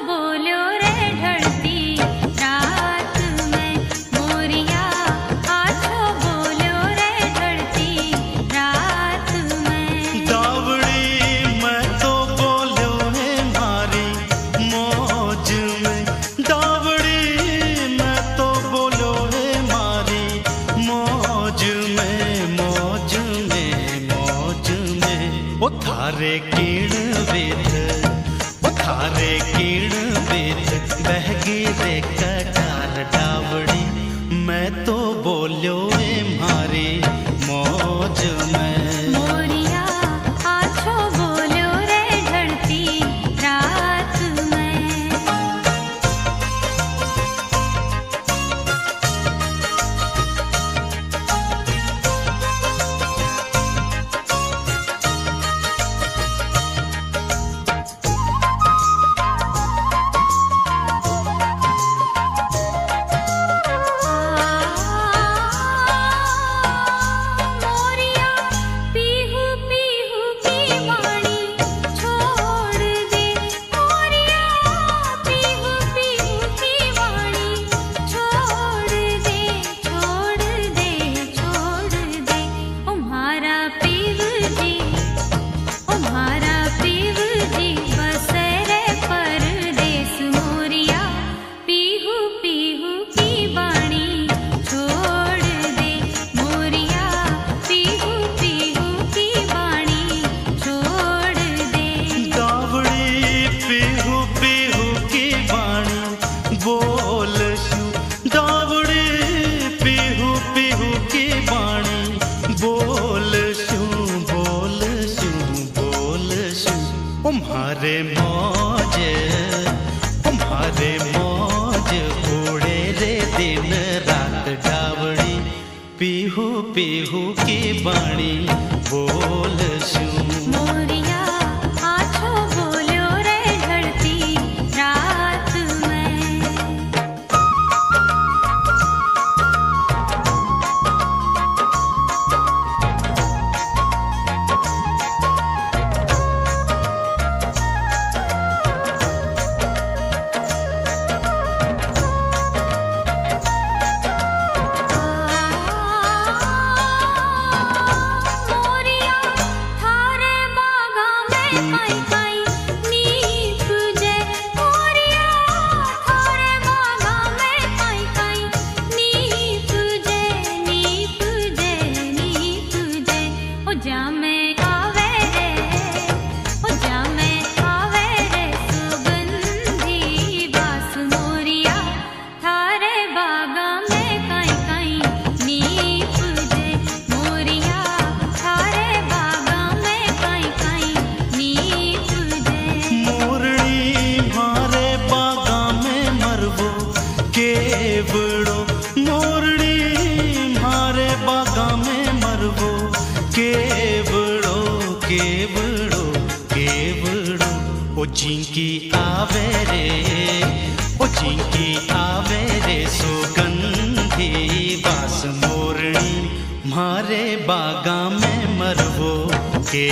बोलो रे ढलती रात में मोरिया, आछो बोलो रे ढलती रात में। दावड़ी मैं तो बोलो है मारी मौज में, दावड़ी मैं तो बोलो है मारी मौज में, मौज में, मौज में। ओ थारे कीण वेद, ओ थारे कीण वेद बहगी रे कटार डावड़ी, मैं तो बोलो है मारी मौज में। मोरिया, आछो बोलो रे ढलती रात में। मोरिया, पीहू पीहू की वाणी छोड़ दे, मोरिया पीहू पीहू की वाणी छोड़ दे, छोड़ दे, छोड़ दे। ओ म्हारा पीहू जी, ओ म्हारा पीहू जी बसरे परदेस। मोरिया पीहू पीहू की वाणी छोड़ दे, मोरिया पीहू पीहू की वाणी छोड़ दे। दावड़ी पीहू पीहू की वाणी बोल शू, दावड़ी पीहू पीहू की वाणी बोल शू, बोल शू, बोल शू। तुम्हारे मौज, तुम्हारे मौज उड़े रे दिन रात डावड़ी, पीहू पीहू की वाणी बोल शू। मोरिया, आछो बोलो रे ढलती रात में। मोरिया, थारे बागा में काई काई नीप जे, मोरिया थारे बागा में काई काई नीप जे, नीप जे, नीप जे। ओ जामे आवे रे, ओ जामे आवे रे सुगंधी बास। मोरिया थारे बागा में काई काई नीप जे, मोरिया थारे बागा में काई काई नीप जे। मोरनी मारे बागा में मरवो केवड़ो, मोरनी मारे बागा में मरवो केवड़ो, केवड़ो, केवड़ो। ओ जिंकी आवे रे, ओ जिंकी आवे रे सुगंधी बास। मोरनी मारे बागा में मरवो के